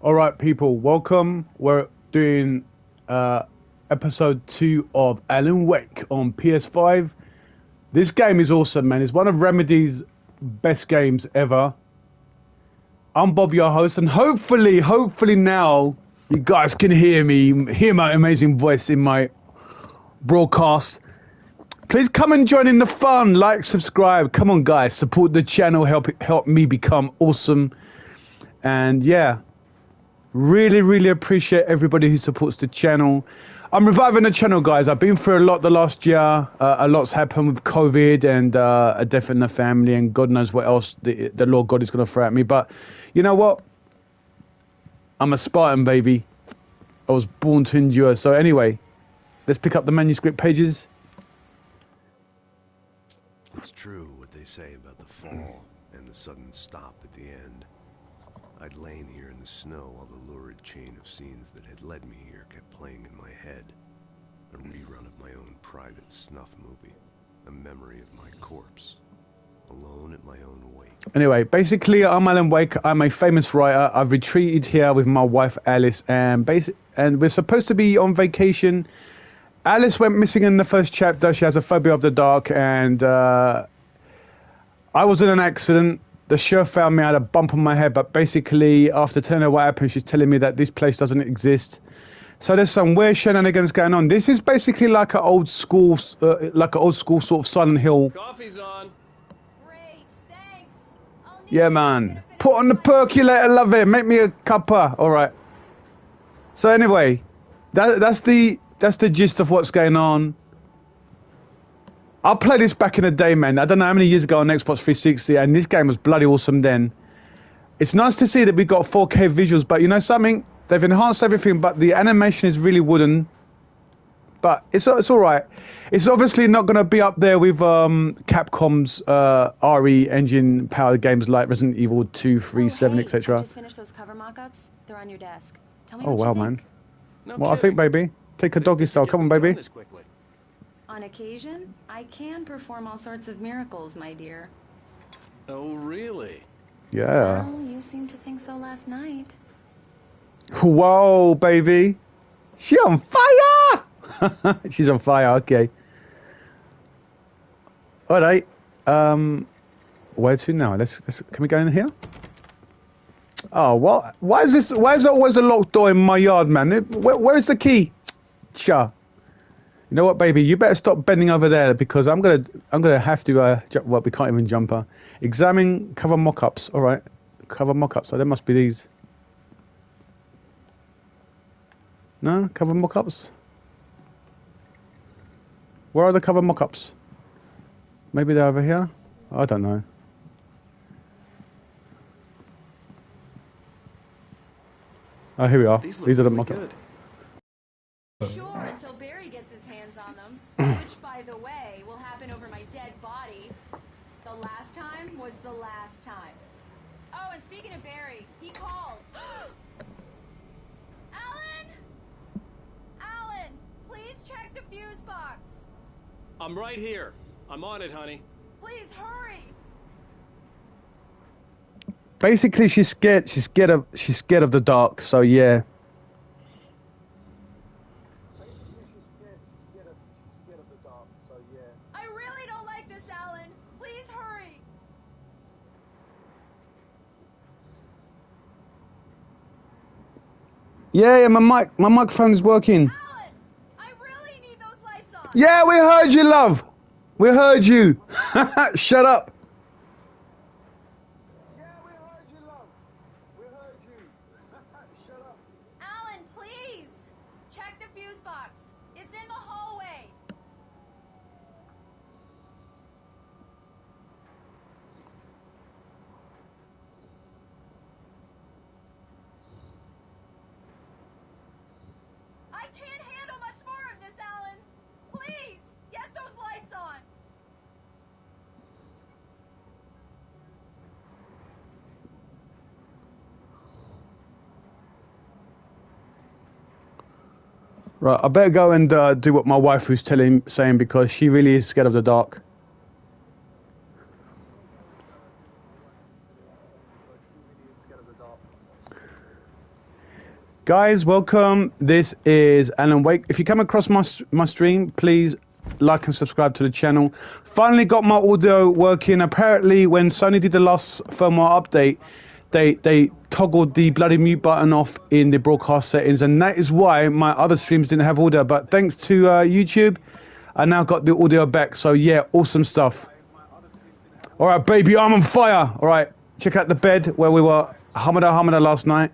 All right, people, welcome. We're doing episode 2 of Alan Wake on PS5. This game is awesome, man. It's one of Remedy's best games ever. I'm Bob, your host, and hopefully now you guys can hear my amazing voice in my broadcast. Please come and join in the fun. Like, subscribe. Come on, guys, support the channel. Help me become awesome. And yeah. Really appreciate everybody who supports the channel. I'm reviving the channel, guys. I've been through a lot the last year. A lot's happened with COVID and a death in the family, and God knows what else the Lord God is going to throw at me. But you know what? I'm a Spartan, baby. I was born to endure. So anyway, let's pick up the manuscript pages. It's true what they say about the fall and the sudden stop at the end. I'd lain here in the snow while the lurid chain of scenes that had led me here kept playing in my head. A rerun of my own private snuff movie. A memory of my corpse. Alone at my own wake. Anyway, basically, I'm Alan Wake. I'm a famous writer. I've retreated here with my wife, Alice, and we're supposed to be on vacation. Alice went missing in the first chapter. She has a phobia of the dark, and I was in an accident. The sheriff found me. I had a bump on my head, but basically, after telling her what happened, she's telling me that this place doesn't exist. So there's some weird shenanigans going on. This is basically like an old school sort of Silent Hill. Coffee's on. Great, thanks. I'll need Yeah, man. Put on the percolator, love it. Make me a cuppa. All right. So anyway, that's the gist of what's going on. I played this back in the day, man. I don't know how many years ago on Xbox 360, and this game was bloody awesome then. It's nice to see that we got 4K visuals, but you know something? They've enhanced everything, but the animation is really wooden. But it's all right. It's obviously not going to be up there with Capcom's RE engine-powered games like Resident Evil 2, 3, 7, etc. I just finished those cover mock-ups. They're on your desk. Tell me Oh, what wow, you think. man. No What I think, baby. Take a doggy style. Come on, baby. On occasion, I can perform all sorts of miracles, my dear. Oh, really? Yeah. Well, you seemed to think so last night. Whoa, baby. She on fire! She's on fire, okay. Alright. Where to now? Let's can we go in here? Oh, what? Why is there always a locked door in my yard, man? Where's the key? Cha. You know what, baby? You better stop bending over there because I'm gonna have to well, we can't even jump her. Examine cover mock-ups. All right, cover mock-ups. So there must be these. No cover mock-ups. Where are the cover mock-ups? Maybe they're over here. I don't know. Oh, here we are. These are the mock-ups. Sure, until Barry gets his hands on them. Which, by the way, will happen over my dead body. The last time was the last time. Oh, and speaking of Barry, he called. Alan! Alan, please check the fuse box. I'm right here. I'm on it, honey. Please hurry. Basically, she's scared. She's scared of the dark. So yeah. I really don't like this, Alan. Please hurry. Yeah, my microphone's working. Alan, I really need those lights on. Yeah, we heard you, love. We heard you. Shut up. Yeah, we heard you, love. We heard you. Shut up. Alan, please. Check the fuse box. It's in the hallway. I can't handle much more of this, Alan. Please, get those lights on. Right, I better go and do what my wife was saying because she really is scared of the dark. Guys, welcome. This is Alan Wake. If you come across my stream, please like and subscribe to the channel. Finally got my audio working. Apparently, when Sony did the last firmware update, they toggled the bloody mute button off in the broadcast settings, and that is why my other streams didn't have audio. But thanks to YouTube, I now got the audio back. So yeah, awesome stuff. All right, baby, I'm on fire. All right, check out the bed where we were Hamada last night.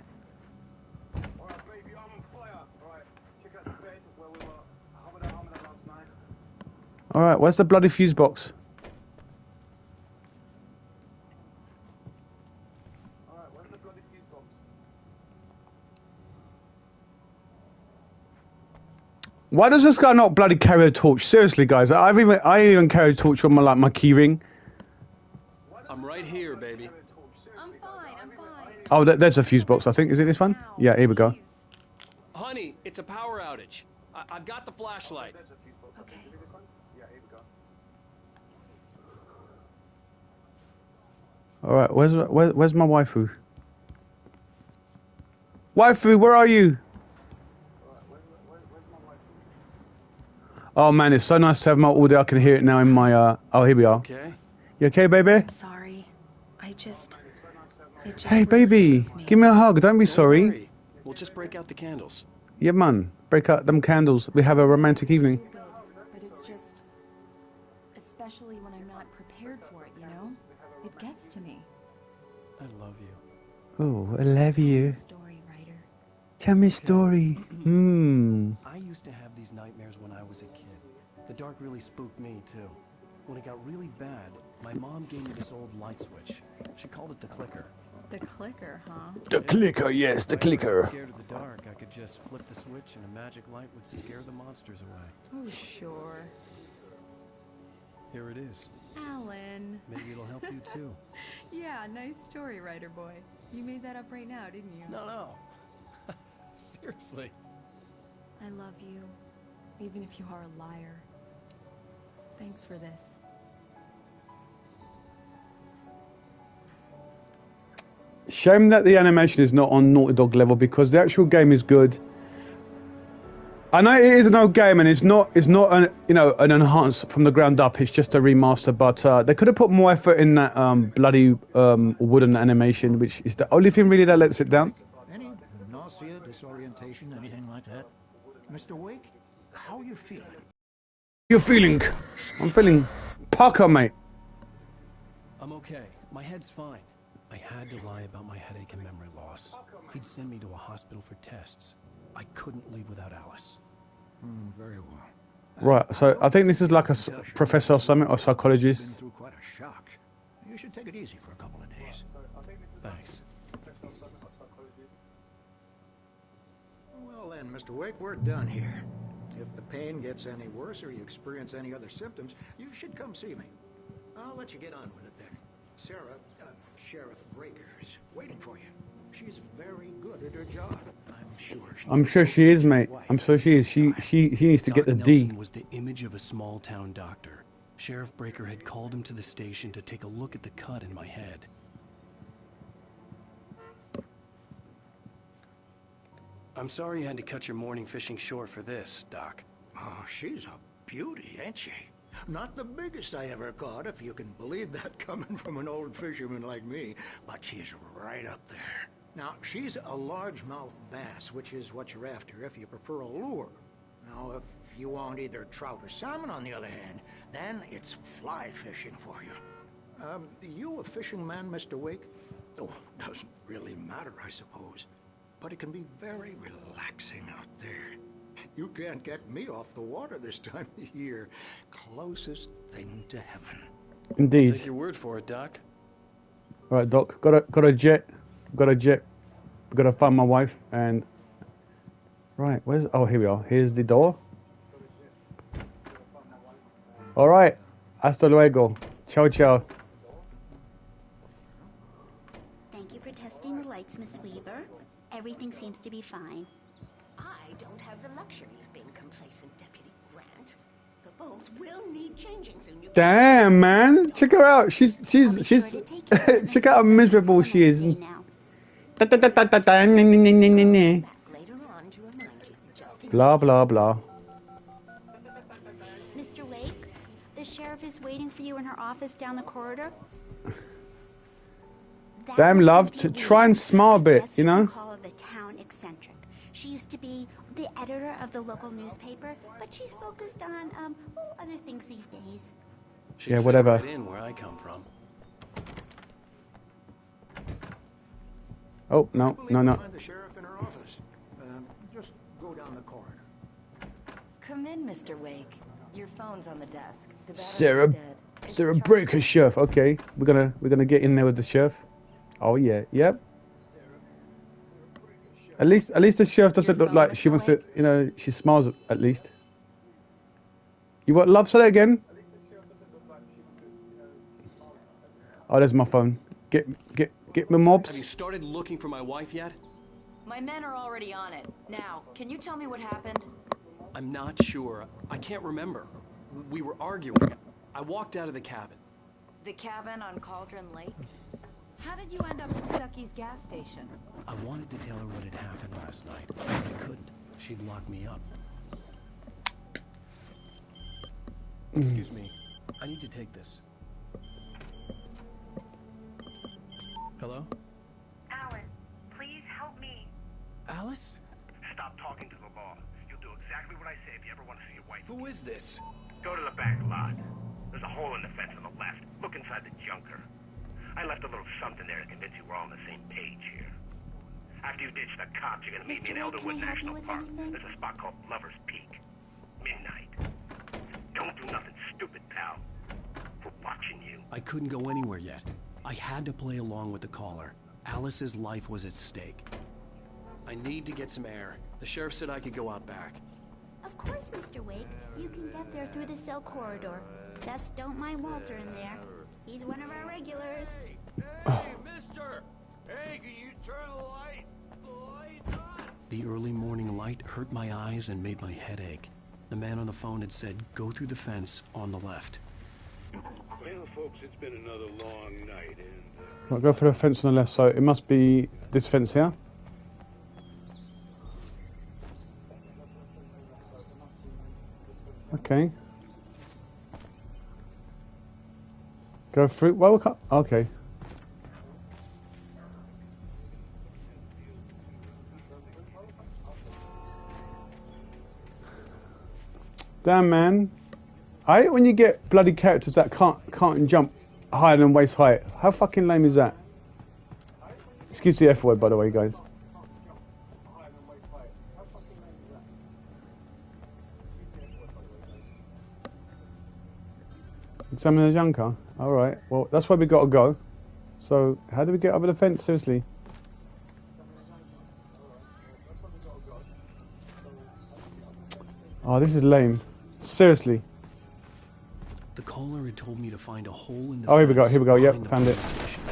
All right, where's the bloody fuse box? Why does this guy not bloody carry a torch? Seriously, guys, I even carry a torch on my key ring. I'm right here, baby. I'm fine, I'm fine. Oh, there's a fuse box, I think. Is it this one? Yeah, here we go. Honey, it's a power outage. I've got the flashlight. Okay. All right, where's my waifu? Waifu, where are you? Oh man, it's so nice to have my audio. I can hear it now in my oh, here we are. Okay. You okay, baby? I'm sorry. It just Hey, really baby, spooked me. give me a hug. Don't be Don't sorry. worry. We'll just break out the candles. Yeah, man, break out them candles. We have a romantic evening. Stupid, but it's just, especially when I'm not prepared for it, you know? It gets to me. I love you. Oh, I love you. Story writer. Tell me a story. I used to have these nightmares when I was a kid. The dark really spooked me, too. When it got really bad, my mom gave me this old light switch. She called it the clicker. The clicker, huh? The clicker, yes, the When I clicker. got scared of the dark, I could just flip the switch and a magic light would scare the monsters away. Oh, sure. Here it is. Alan. Maybe it'll help you, too. Yeah, nice story writer boy. You made that up right now, didn't you? No. Seriously. I love you, even if you are a liar. Thanks for this. Shame that the animation is not on Naughty Dog level, because the actual game is good. I know it is an old game and it's not an an enhanced from the ground up. It's just a remaster, but they could have put more effort in that bloody wooden animation, which is the only thing really that lets it down. Any nausea, disorientation, anything like that? Mr. Wake, how are you feeling? You're feeling? I'm feeling pucker, mate. I'm okay. My head's fine. I had to lie about my headache and memory loss. He'd send me to a hospital for tests. I couldn't leave without Alice. Very well. Right, so I think this is like a professor or something, or Been psychologist. through quite a shock. You should take it easy for a couple of days. Thanks. Well then, Mr. Wake, we're done here. If the pain gets any worse or you experience any other symptoms, you should come see me. I'll let you get on with it then. Sarah, Sheriff Breaker, is waiting for you. She's very good at her job. I'm sure she is, mate. I'm sure she is. She needs to get the Doc D. Nelson was the image of a small-town doctor. Sheriff Breaker had called him to the station to take a look at the cut in my head. I'm sorry you had to cut your morning fishing short for this, Doc. Oh, she's a beauty, ain't she? Not the biggest I ever caught, if you can believe that coming from an old fisherman like me, but she's right up there. Now, she's a largemouth bass, which is what you're after if you prefer a lure. Now, if you want either trout or salmon, on the other hand, then it's fly fishing for you. You a fishing man, Mr. Wake? Oh, doesn't really matter, I suppose. But it can be very relaxing out there. You can't get me off the water this time of year. Closest thing to heaven. Indeed. Take your word for it, Doc. All right, Doc. Got a jet. Gotta find my wife and. Right, where's? Oh, here we are. Here's the door. All right. Hasta luego. Ciao, ciao. Thank you for testing the lights, Miss Weaver. Everything seems to be fine. I don't have the luxury of being complacent, Deputy Grant. The bulbs will need changing soon. You Damn, man. Check her out. She's. Check out how miserable she is. Now. Da, da, da, da, da, da, ne, ne, ne, ne, ne, ne. back later just in Blah, case. blah, blah. Mr. Wake, the sheriff is waiting for you in her office down the corridor. That Damn, was love, Cynthia to try and Weaver. smile a I bit, guess you can know? call her the town eccentric. She used to be the editor of the local newspaper, but she's focused on other things these days. She'd Yeah, fit whatever. right in where I come from. Oh, no, I believe no, you'll no. find the sheriff in her office. Just go down the corridor. Come in, Mr. Wake. Your phone's on the desk. The battery's Sarah, dead. It's Sarah charged. Breaker chef. Okay, we're gonna get in there with the chef. Oh yeah, yep. At least the chef doesn't Your look like phone, she Mr. wants to. Wake? You know, she smiles at least. You what? Love, say that again. Oh, there's my phone. Get my mobs. Have you started looking for my wife yet? My men are already on it. Now, can you tell me what happened? I'm not sure. I can't remember. We were arguing. I walked out of the cabin. The cabin on Cauldron Lake? How did you end up at Stucky's gas station? I wanted to tell her what had happened last night, but I couldn't. She'd lock me up. Excuse me. I need to take this. Hello? Alan, please help me. Alice? Stop talking to the law. You'll do exactly what I say if you ever want to see your wife. Who is this? Go to the back lot. There's a hole in the fence on the left. Look inside the junker. I left a little something there to convince you we're all on the same page here. After you ditch the cops, you're gonna meet me in Mr. Wake, Elderwood can I help you National with Park. anything? There's a spot called Lover's Peak. Midnight. Don't do nothing stupid, pal. We're watching you. I couldn't go anywhere yet. I had to play along with the caller. Alice's life was at stake. I need to get some air. The sheriff said I could go out back. Of course, Mr. Wake. You can get there through the cell corridor. Just don't mind Walter in there. He's one of our regulars. Hey, mister! Hey, can you turn the light? The light's on! The early morning light hurt my eyes and made my head ache. The man on the phone had said, go through the fence on the left. Well, folks, it's been another long night, and I'll go for the fence on the left, so it must be this fence here. Okay. Go through. Well, we can't. Okay. Damn, man. I hate when you get bloody characters that can't jump higher than waist height. How fucking lame is that? Excuse the F word, by the way, guys. Examine the junker. Alright, well, that's where we gotta go. So, how do we get over the fence? Seriously. Oh, this is lame. Seriously. The caller had told me to find a hole in the Oh, here we go, fence here we go, yep, behind the found it. police station.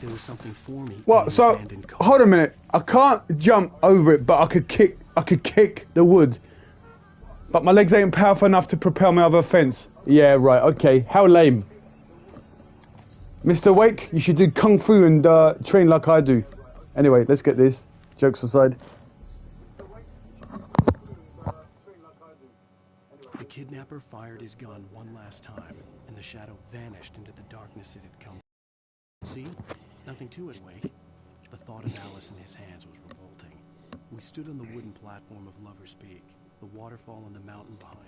There was something for me in What? the So, abandoned car. hold a minute. I can't jump over it, but I could kick the wood. But my legs ain't powerful enough to propel me over a fence. Yeah, right, okay. How lame. Mr. Wake, you should do kung fu and train like I do. Anyway, let's get this. Jokes aside. The kidnapper fired his gun one last time, and the shadow vanished into the darkness it had come. See? Nothing to it, Wake. The thought of Alice in his hands was revolting. We stood on the wooden platform of Lover's Peak, the waterfall and the mountain behind.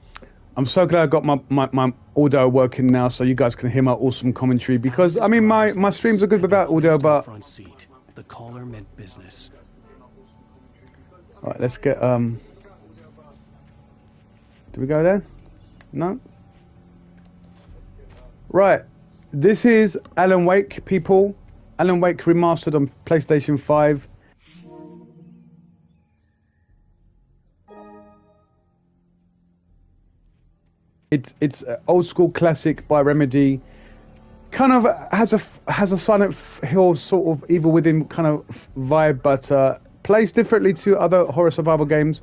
I'm so glad I got my audio working now, so you guys can hear my awesome commentary. Because I mean, my streams are good without audio, but front seat. The caller meant business. all right, let's get Do we go there? No. Right, this is Alan Wake, people. Alan Wake Remastered on PlayStation 5. It's an old school classic by Remedy. Kind of has a Silent Hill sort of Evil Within kind of vibe, but plays differently to other horror survival games.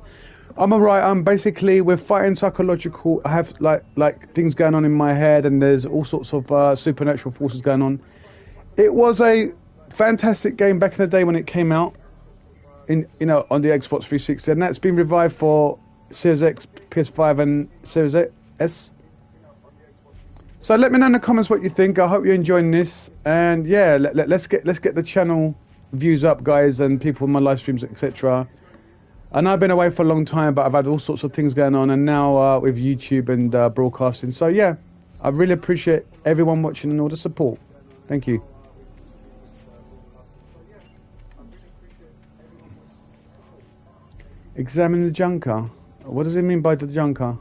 Basically we're fighting psychological. I have like things going on in my head, and there's all sorts of supernatural forces going on. It was a fantastic game back in the day when it came out, on the Xbox 360, and that's been revived for Series X, PS5, and Series S. So let me know in the comments what you think. I hope you're enjoying this, and yeah, let's get the channel views up, guys, and people in my live streams, etc. I know I've been away for a long time, but I've had all sorts of things going on, and now with YouTube and broadcasting. So yeah, I really appreciate everyone watching and all the support. Thank you. Examine the junker. What does it mean by the junker?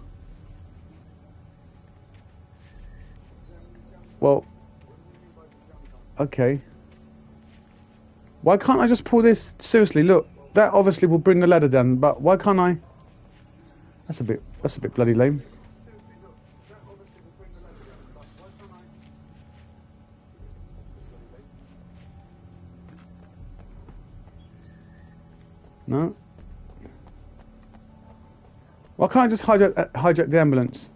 Well, okay. Why can't I just pull this? Seriously, look. That obviously will bring the ladder down, but why can't I? That's a bit bloody lame. No. Why can't I just hijack the ambulance?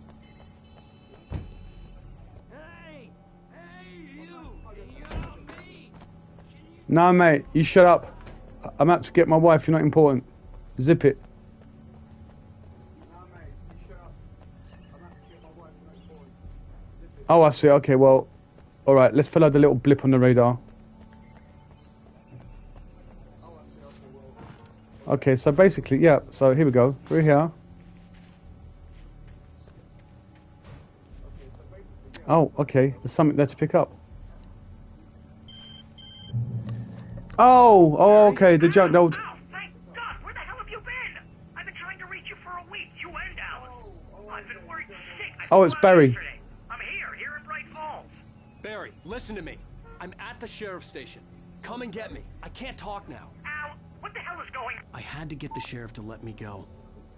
No, mate, you shut up. I'm out to get my wife, you're not important. Zip it. Oh, I see. Okay, well, alright, let's fill out the little blip on the radar. Okay, so basically, yeah, so here we go. We're here. Oh, okay, there's something there to pick up. Oh, okay, the junk, old... Oh, thank God! Where the hell have you been? I've been trying to reach you for a week, you and Alice. I've been worried sick. Oh, it's Barry. Yesterday. I'm here in Bright Falls. Barry, listen to me. I'm at the sheriff's station. Come and get me. I can't talk now. Al, what the hell is going on? I had to get the sheriff to let me go.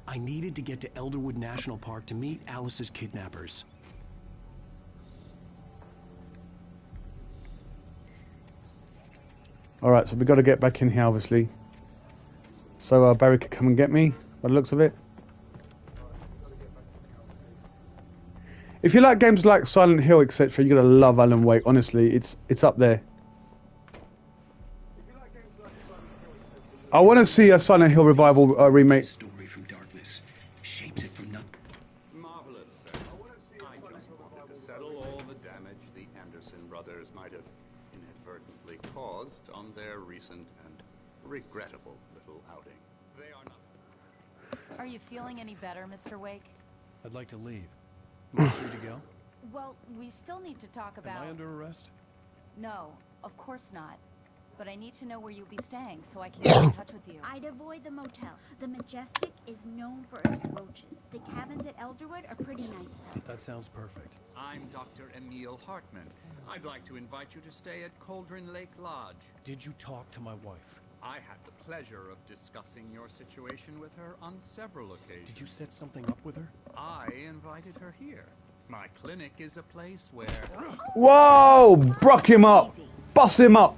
I needed to get to Elderwood National Park to meet Alice's kidnappers. Alright, so we've got to get back in here, obviously. So Barry could come and get me, by the looks of it. If you like games like Silent Hill, etc., you're going to love Alan Wake. Honestly, it's up there. I want to see a Silent Hill revival remake. Story from darkness shapes it from nothing. Marvelous, sir. I just wanted to settle all the damage the Anderson brothers might have inadvertently caused on their recent and regrettable little outing. They are not. Are you feeling any better, Mr. Wake? I'd like to leave. Am I free to go? Well, we still need to talk about... Am I under arrest? No, of course not. But I need to know where you'll be staying so I can get in touch with you. I'd avoid the motel. The Majestic is known for its roaches. The cabins at Elderwood are pretty nice though. That sounds perfect. I'm Dr. Emil Hartman. I'd like to invite you to stay at Cauldron Lake Lodge. Did you talk to my wife? I had the pleasure of discussing your situation with her on several occasions. Did you set something up with her? I invited her here. My clinic is a place where... Whoa! Brock him up! Boss him up!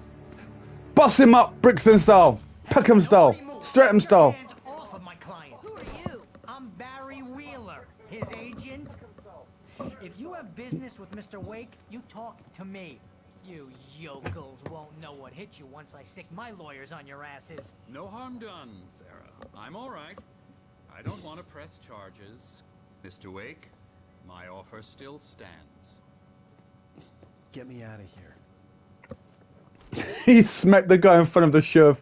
Boss him up, Brixton style, Peckham style, Streatham style. Off of my client. Who are you? I'm Barry Wheeler, his agent. If you have business with Mr. Wake, you talk to me. You yokels won't know what hit you once I sick my lawyers on your asses. No harm done, Sarah. I'm all right. I don't want to press charges. Mr. Wake, my offer still stands. Get me out of here. He smacked the guy in front of the shove.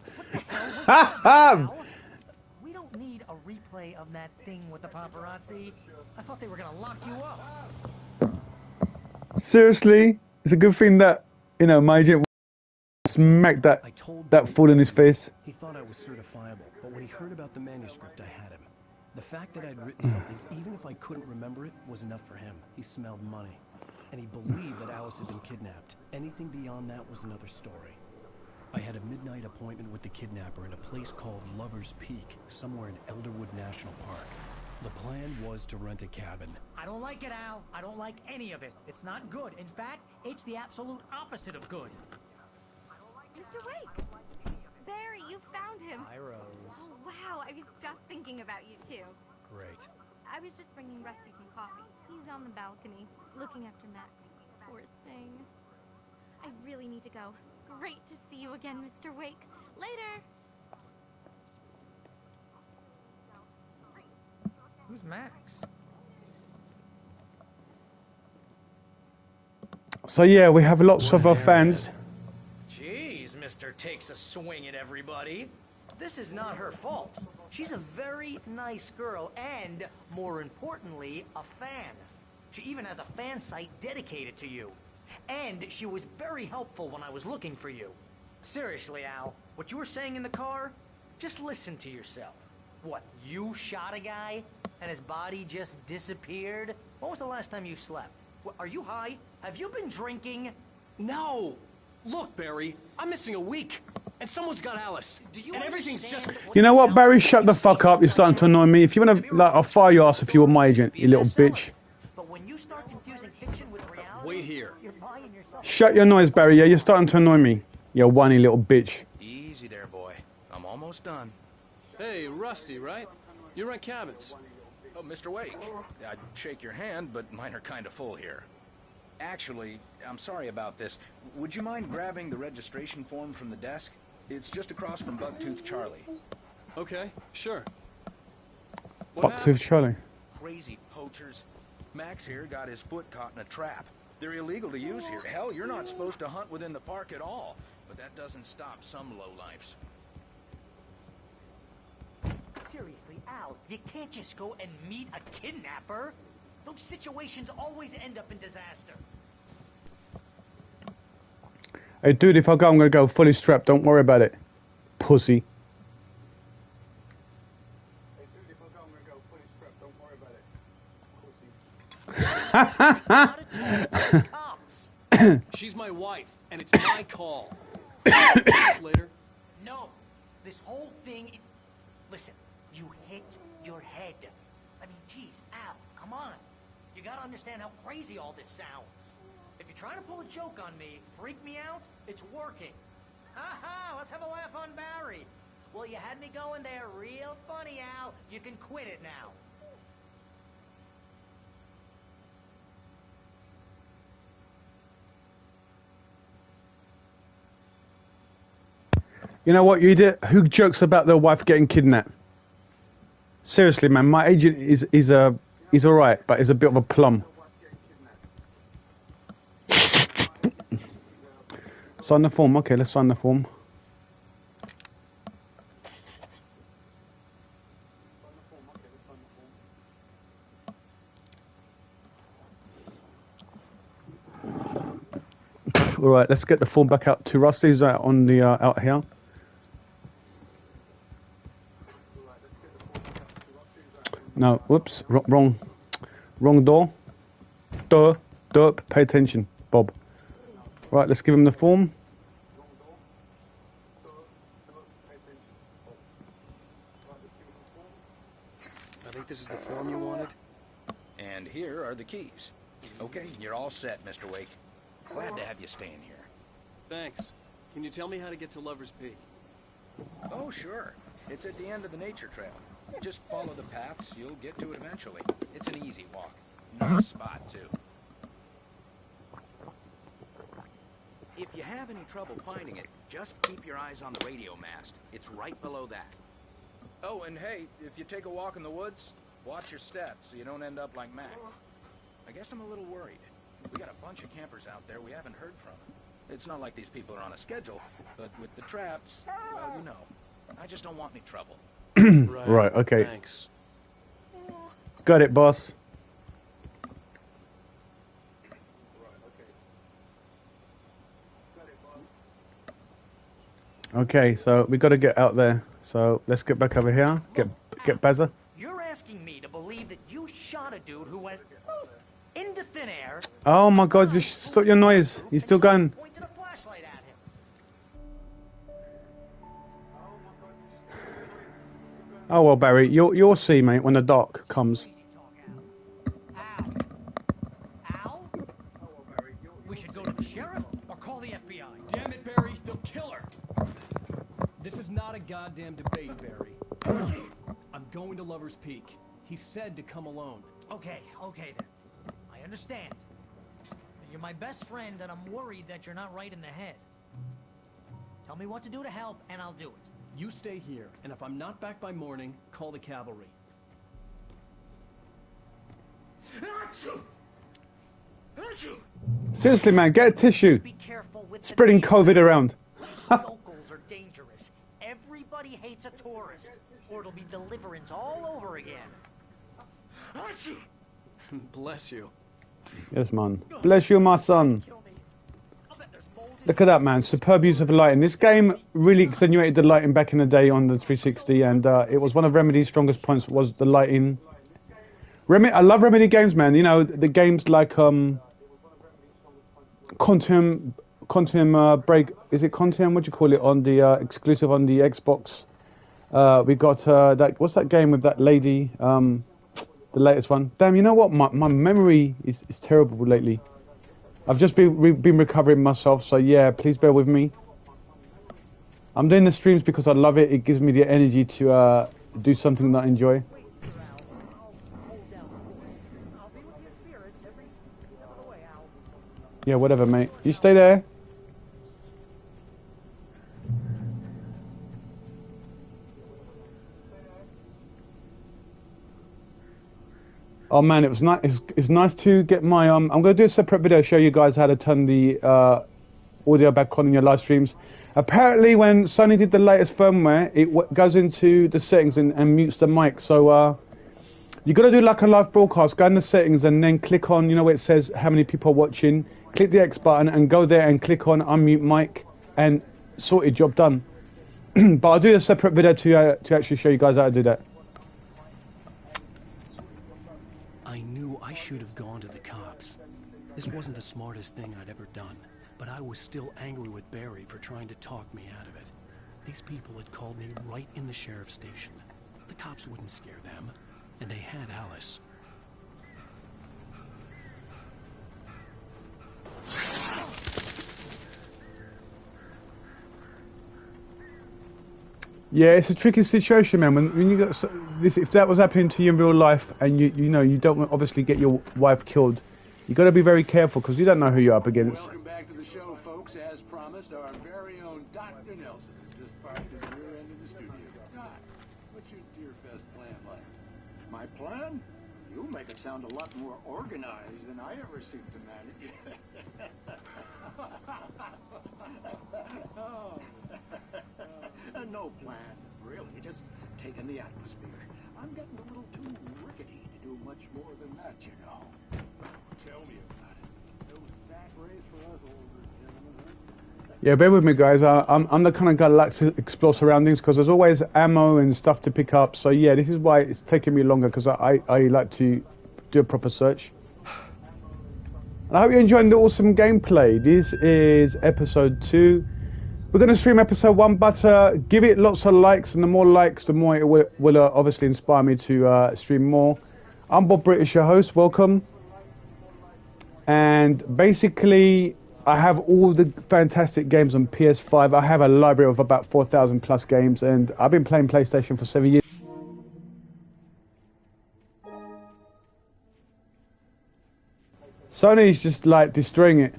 We don't need a replay of that thing with the paparazzi. I thought they were gonna lock you up. Seriously? It's a good thing that, you know, my agent smacked that fool in his face. He thought I was certifiable, but when he heard about the manuscript, I had him. The fact that I'd written something, even if I couldn't remember it, was enough for him. He smelled money. And he believed that Alice had been kidnapped. Anything beyond that was another story. I had a midnight appointment with the kidnapper in a place called Lover's Peak, somewhere in Elderwood National Park. The plan was to rent a cabin. I don't like it, Al. I don't like any of it. It's not good. In fact, it's the absolute opposite of good. Mr. Wake! Barry, you found him! Hi, Rose. Oh, wow, I was just thinking about you, too. Great. I was just bringing Rusty some coffee. He's on the balcony, looking after Max. Poor thing. I really need to go. Great to see you again, Mr. Wake. Later! Who's Max? So yeah, we have lots of our fans. Jeez, Mr. Takes a swing at everybody. This is not her fault. She's a very nice girl and, more importantly, a fan. She even has a fan site dedicated to you. And she was very helpful when I was looking for you. Seriously, Al, what you were saying in the car? Just listen to yourself. What, you shot a guy and his body just disappeared? When was the last time you slept? What, are you high? Have you been drinking? No! Look, Barry, I'm missing a week. And someone's got Alice. And everything's just... You know what, Barry? Shut the fuck up. You're starting to annoy me. If you want to, like, I'll fire your ass if you were my agent, you little bitch. But when you start confusing fiction with reality, wait here. You're buying yourself... Shut your noise, Barry. Yeah, you're starting to annoy me. You whiny little bitch. Easy there, boy. I'm almost done. Hey, Rusty, right? You rent cabins. Oh, Mr. Wake. I'd shake your hand, but mine are kind of full here. Actually, I'm sorry about this. Would you mind grabbing the registration form from the desk? It's just across from Bucktooth Charlie. Okay, sure. Bucktooth Charlie. Crazy poachers. Max here got his foot caught in a trap. They're illegal to use here. Hell, you're not supposed to hunt within the park at all. But that doesn't stop some lowlifes. Seriously, Al, you can't just go and meet a kidnapper. Those situations always end up in disaster. Hey, dude, if I go, I'm going to go fully strapped. Don't worry about it. Pussy. Hey, dude, if I go, I'm going to go fully strapped. Don't worry about it. Pussy. She's my wife, and it's my call. Later. No, this whole thing... Listen, you hit your head. I mean, geez, Al, come on. You gotta understand how crazy all this sounds. If you're trying to pull a joke on me, freak me out, it's working. Ha-ha, let's have a laugh on Barry. Well, you had me going there real funny, Al. You can quit it now. You know what, you idiot? Who jokes about their wife getting kidnapped? Seriously, man, my agent is alright, but is a bit of a plum. Sign the form. Okay, let's sign the form. Alright, let's get the form back out to Rusty's out on the out here. No, whoops, wrong door. Derp, pay attention, Bob. Right, let's give him the form. I think this is the form you wanted. And here are the keys. Okay, you're all set, Mr. Wake. Glad to have you staying here. Thanks. Can you tell me how to get to Lover's Peak? Oh, sure. It's at the end of the nature trail. Just follow the paths, you'll get to it eventually. It's an easy walk. Nice spot, too. If you have any trouble finding it, just keep your eyes on the radio mast. It's right below that. Oh, and hey, if you take a walk in the woods, watch your steps so you don't end up like Max. I guess I'm a little worried. We got a bunch of campers out there we haven't heard from. It's not like these people are on a schedule, but with the traps, well, you know. I just don't want any trouble. Right, okay. Thanks. Got it, boss. Okay, so we got to get out there. So let's get back over here. Get Bazza. You're asking me to believe that you shot a dude who went poof, into thin air. Oh my God! Just stop your noise. You're still going. Pointed a flashlight at him. Oh well, Barry, you'll see, mate, when the dark comes. Al? We should go to the sheriff or call the FBI. Damn it, Barry, they'll kill her. This is not a goddamn debate, Barry. I'm going to Lover's Peak. He said to come alone. Okay then. I understand. You're my best friend, and I'm worried that you're not right in the head. Tell me what to do to help, and I'll do it. You stay here, and if I'm not back by morning, call the cavalry. Seriously, man, get a tissue. Be careful with Spreading COVID around. Locals are dangerous. Everybody hates a tourist, or it'll be deliverance all over again. Bless you. Yes, man. Bless you, my son. Look at that, man. Superb use of lighting. This game really accentuated the lighting back in the day on the 360, and it was one of Remedy's strongest points was the lighting. I love Remedy games, man. You know, the games like Quantum Break. Is it Quantum? What do you call it on the exclusive on the Xbox? We got that. What's that game with that lady? The latest one. Damn, you know what? My memory is terrible lately. I've just been recovering myself, so yeah, please bear with me. I'm doing the streams because I love it. It gives me the energy to do something that I enjoy. Yeah, whatever, mate. You stay there. Oh man, it was nice. It's nice to get my I'm going to do a separate video show you guys how to turn the audio back on in your live streams. Apparently, when Sony did the latest firmware, it goes into the settings and mutes the mic. So you got to do like a live broadcast. Go in the settings and then click on, you know, where it says how many people are watching. Click the X button and go there and click on unmute mic and sorted, job done. But I'll do a separate video to actually show you guys how to do that. I knew I should have gone to the cops. This wasn't the smartest thing I'd ever done, but I was still angry with Barry for trying to talk me out of it. These people had called me right in the sheriff's station. The cops wouldn't scare them, and they had Alice. Yeah, it's a tricky situation, man. When you got this, if that was happening to you in real life, and you know you don't obviously get your wife killed, you got to be very careful because you don't know who you're up against. Welcome back to the show, folks. As promised, our very own Dr. Nelson has just parked his rear end in the studio. Doc, what's your Deerfest plan like? My plan? You make it sound a lot more organized than I ever seem to manage. No plan, really. Just taking the atmosphere. I'm getting a little too rickety to do much more than that, you know. Tell me about it. No sack race for us older gentlemen. Yeah, bear with me, guys. I'm the kind of guy that likes to explore surroundings because there's always ammo and stuff to pick up. So yeah, this is why it's taking me longer because I like to do a proper search. And I hope you're enjoying the awesome gameplay. This is episode 2. We're going to stream episode 1, but give it lots of likes, and the more likes, the more it will obviously inspire me to stream more. I'm Bob British, your host. Welcome. And basically, I have all the fantastic games on PS5. I have a library of about 4,000 plus games, and I've been playing PlayStation for 7 years. Sony's just like destroying it.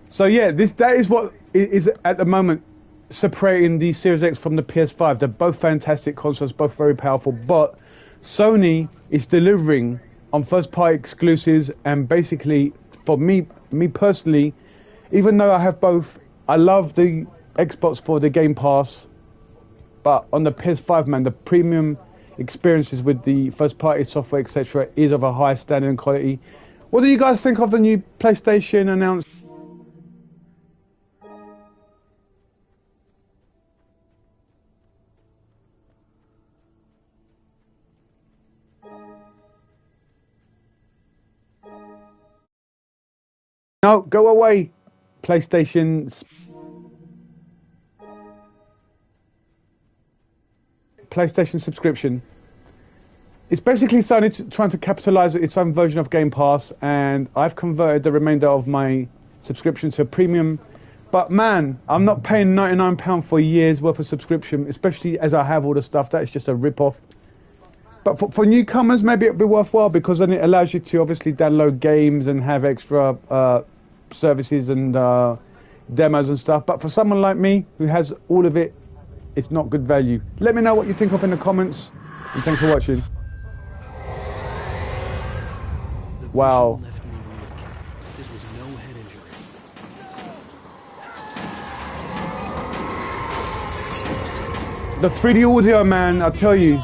So yeah, that is what is at the moment separating the Series X from the PS5. They're both fantastic consoles, both very powerful, but Sony is delivering on first-party exclusives, and basically, for me personally, even though I have both, I love the Xbox for the Game Pass, but on the PS5, man, the premium experiences with the first-party software, etc., is of a high standard and quality. What do you guys think of the new PlayStation announced? No, go away, PlayStation subscription. It's basically Sony trying to capitalize its own version of Game Pass, and I've converted the remainder of my subscription to a premium. But man, I'm not paying £99 for a year's worth of subscription, especially as I have all the stuff. That is just a rip-off. But for newcomers, maybe it'd be worthwhile because then it allows you to obviously download games and have extra services and demos and stuff. But for someone like me who has all of it, it's not good value. Let me know what you think of in the comments. And thanks for watching. The Wow. vision left me weak. This was no head injury. The 3D audio, man, I tell you,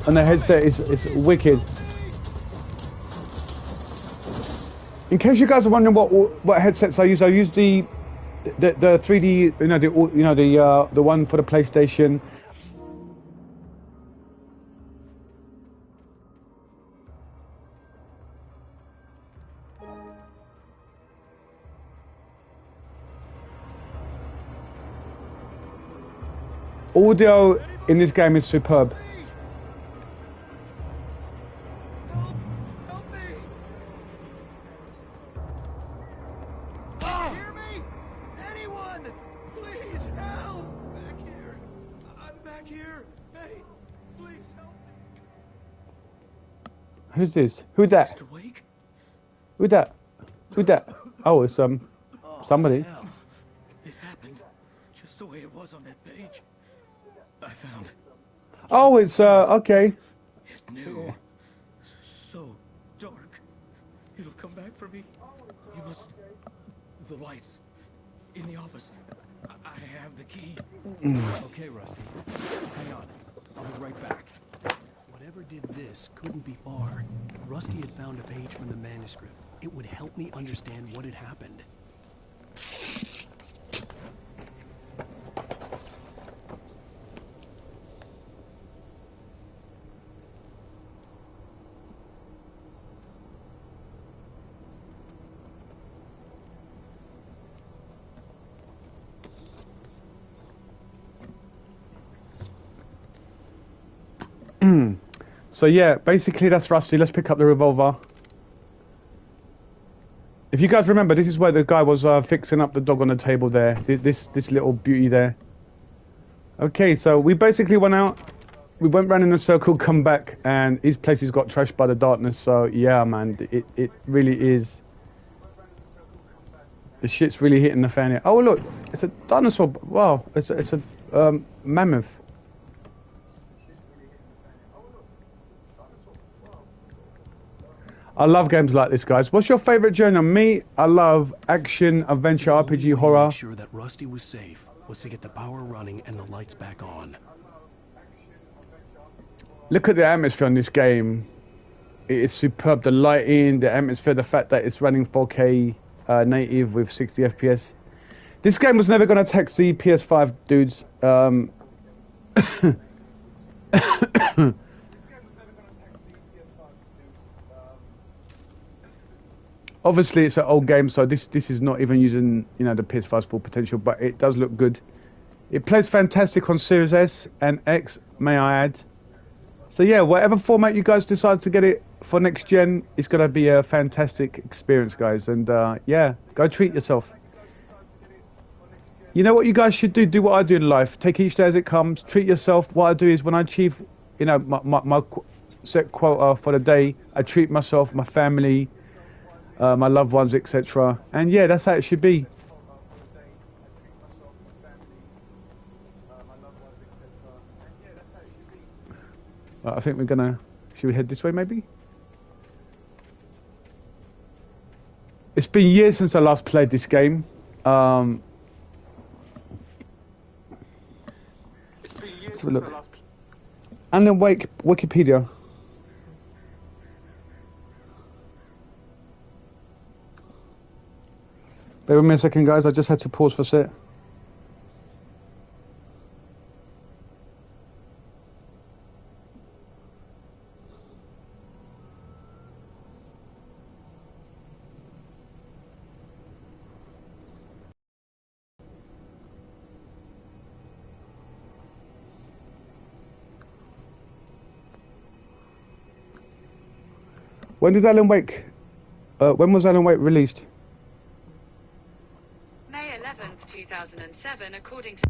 on the headset is wicked. In case you guys are wondering what headsets I use the 3D, the one for the PlayStation. Audio in this game is superb. Hear me? Anyone? Please help! Back here. I'm back here. Hey, please help me. Who's this? Who's that? Mr. Wake? Who's that? Who's that? Oh, it's somebody. Hell. It happened just the way it was on that page. I found. Oh, it's okay. It knew. So dark. It'll come back for me. You must. The lights in the office. I have the key. Okay, Rusty. Hang on. I'll be right back. Whatever did this couldn't be far. Rusty had found a page from the manuscript. It would help me understand what had happened. So yeah, basically that's Rusty. Let's pick up the revolver. If you guys remember, this is where the guy was fixing up the dog on the table there. This little beauty there. Okay, so we basically went out. We went round in a circle, come back, and his place has got trashed by the darkness. So yeah, man, it really is. The shit's really hitting the fan here. Oh look, it's a dinosaur. Wow, it's a mammoth. I love games like this, guys. What's your favorite genre? Me, I love action, adventure, RPG, horror. Make sure that Rusty was safe was to get the power running and the lights back on. Look at the atmosphere on this game. It is superb. The lighting, the atmosphere, the fact that it's running 4K native with 60 FPS. This game was never going to tax the PS5 dudes. Obviously, it's an old game, so this is not even using the PS5's full potential, but it does look good. It plays fantastic on Series S and X, may I add. So yeah, whatever format you guys decide to get it for next gen, it's gonna be a fantastic experience, guys. And yeah, go treat yourself. You know what you guys should do? Do what I do in life. Take each day as it comes. Treat yourself. What I do is when I achieve, my set quota for the day, I treat myself, my family, my loved ones, etc. And yeah, that's how it should be. I think we're gonna. Should we head this way, maybe? It's been years since I last played this game. Let's have a look. Alan Wake Wikipedia. Bear with me a second, guys. I just had to pause for a sec. When did Alan Wake? When was Alan Wake released? May 11th, 2007, according to...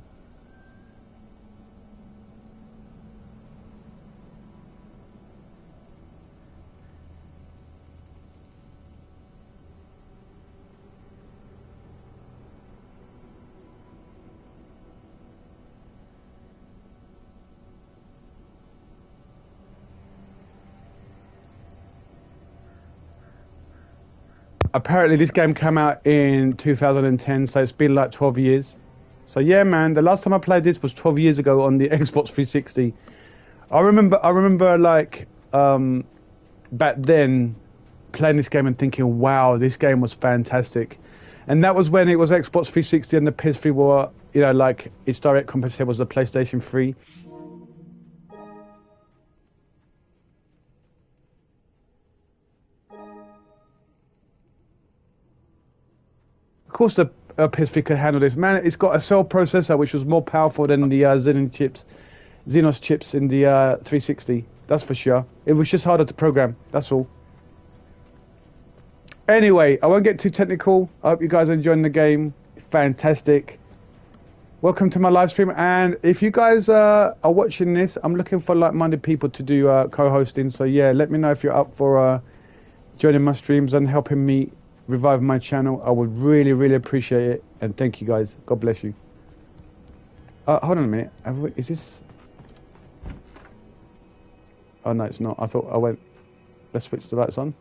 Apparently this game came out in 2010, so it's been like 12 years. So yeah, man, the last time I played this was 12 years ago on the Xbox 360. I remember like back then playing this game and thinking, wow, this game was fantastic. And that was when it was Xbox 360 and the PS3 were, you know, like its direct competitor was the PlayStation 3. Of course, the PS3 could handle this. Man, it's got a cell processor which was more powerful than the Xenos chips in the 360. That's for sure. It was just harder to program. That's all. Anyway, I won't get too technical. I hope you guys are enjoying the game. Fantastic. Welcome to my live stream. And if you guys are watching this, I'm looking for like-minded people to do co-hosting. So yeah, let me know if you're up for joining my streams and helping me revive my channel. I would really, really appreciate it. And thank you guys. God bless you. Hold on a minute. Is this... Oh no, it's not. I thought I went... Let's switch the lights on.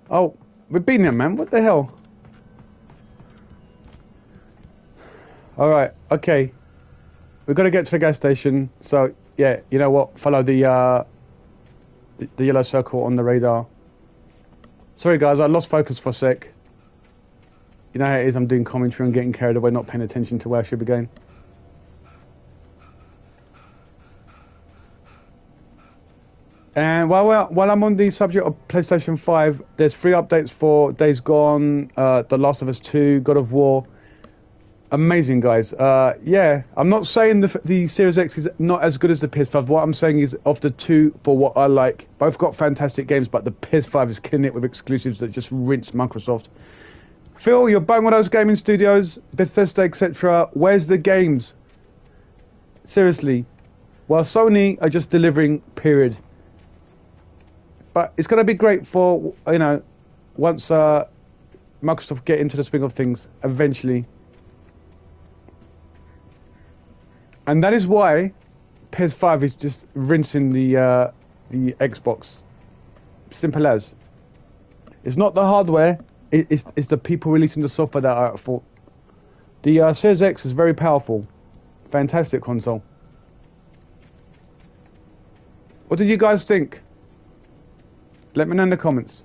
Oh, we've been there, man. What the hell? Alright, okay. We've got to get to the gas station. So, yeah, you know what? Follow the yellow circle on the radar. Sorry, guys. I lost focus for a sec. You know how it is. I'm doing commentary and getting carried away, not paying attention to where I should be going. And while I'm on the subject of PlayStation 5, there's 3 updates for Days Gone, The Last of Us 2, God of War. Amazing, guys. Yeah, I'm not saying the Series X is not as good as the PS5. What I'm saying is, of the two, for what I like, both got fantastic games, but the PS5 is killing it with exclusives that just rinse Microsoft. Phil, you're buying one of those gaming studios, Bethesda, etc. Where's the games? Seriously. While Sony are just delivering, period. But it's going to be great for, you know, once Microsoft get into the swing of things, eventually. And that is why PS5 is just rinsing the Xbox. Simple as. It's not the hardware, it's the people releasing the software that are at fault. The Series X is very powerful. Fantastic console. What did you guys think? Let me know in the comments.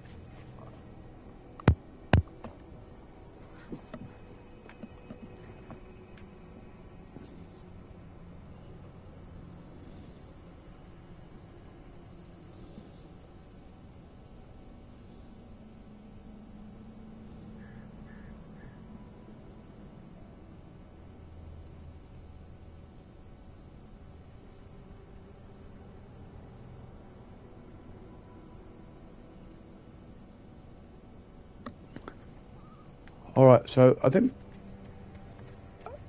Alright, so I think...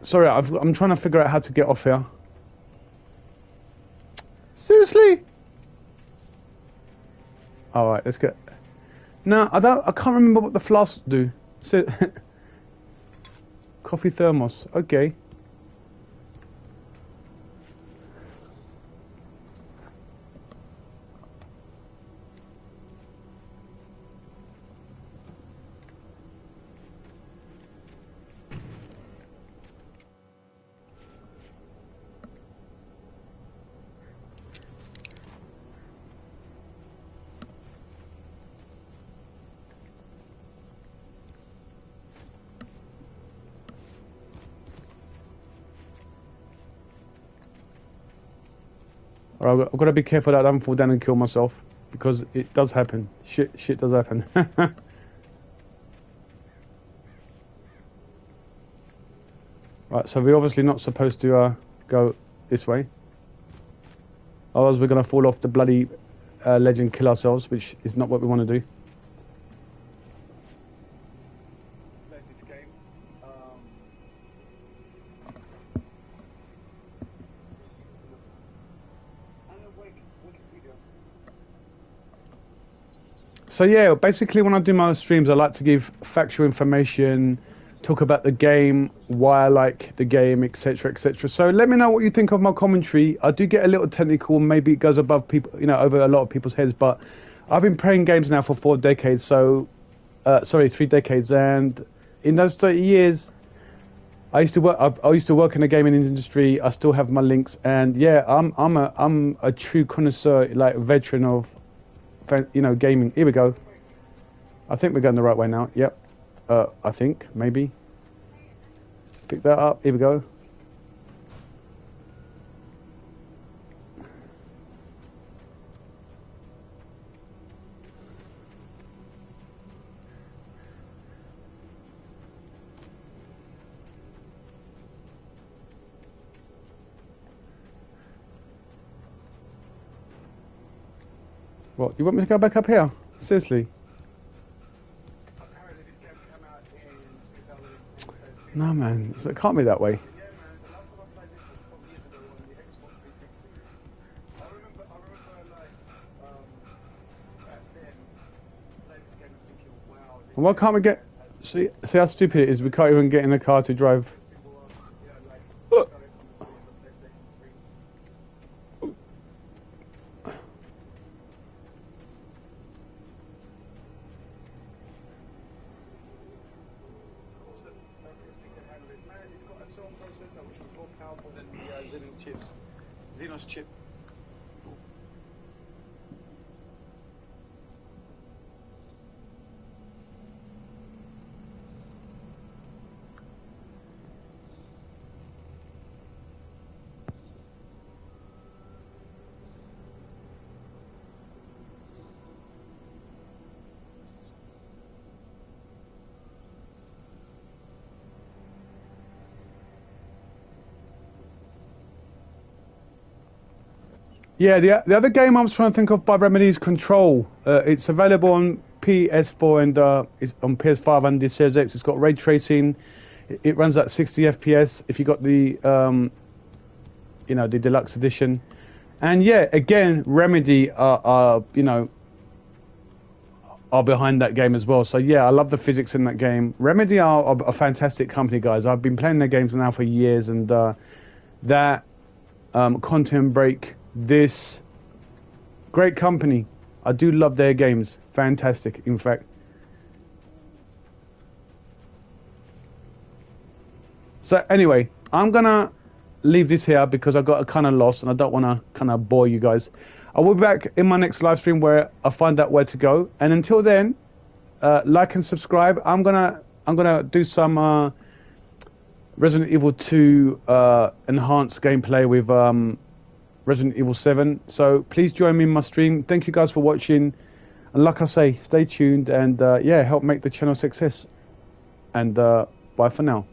Sorry, I'm trying to figure out how to get off here. Seriously? Alright, let's get... No, I can't remember what the flasks do. Coffee thermos, okay. Alright, I've got to be careful that I don't fall down and kill myself, because it does happen. Shit does happen. Right, so we're obviously not supposed to go this way. Otherwise we're going to fall off the bloody ledge and kill ourselves, which is not what we want to do. So yeah, basically when I do my streams, I like to give factual information, talk about the game, why I like the game, etc., etc. So let me know what you think of my commentary. I do get a little technical, maybe it goes above people, you know, over a lot of people's heads, but I've been playing games now for 4 decades, so 3 decades, and in those 30 years, I used to work in the gaming industry. I still have my links, and yeah, I'm a true connoisseur, like veteran of, you know, gaming. Here we go. I think we're going the right way now. Yep. I think maybe. Pick that up. Here we go. What, you want me to go back up here? Seriously? No, man. It can't be that way. And why can't we get... See how stupid it is? We can't even get in the car to drive. Chip. Yeah, the other game I was trying to think of by Remedy is Control. It's available on PS4 and it's on PS5 and the Series X. It's got ray tracing. It runs at 60 FPS if you got the, you know, the deluxe edition. And yeah, again, Remedy are you know, are behind that game as well. So yeah, I love the physics in that game. Remedy are a fantastic company, guys. I've been playing their games now for years, and that Content Break. This great company. I do love their games. Fantastic, in fact. So anyway, I'm gonna leave this here because I got kind of lost and I don't want to kind of bore you guys. I will be back in my next live stream where I find out where to go. And until then, like and subscribe. I'm gonna do some Resident Evil 2 enhanced gameplay with Resident Evil 7. So please join me in my stream. Thank you guys for watching. And like I say, stay tuned and yeah, help make the channel success. And bye for now.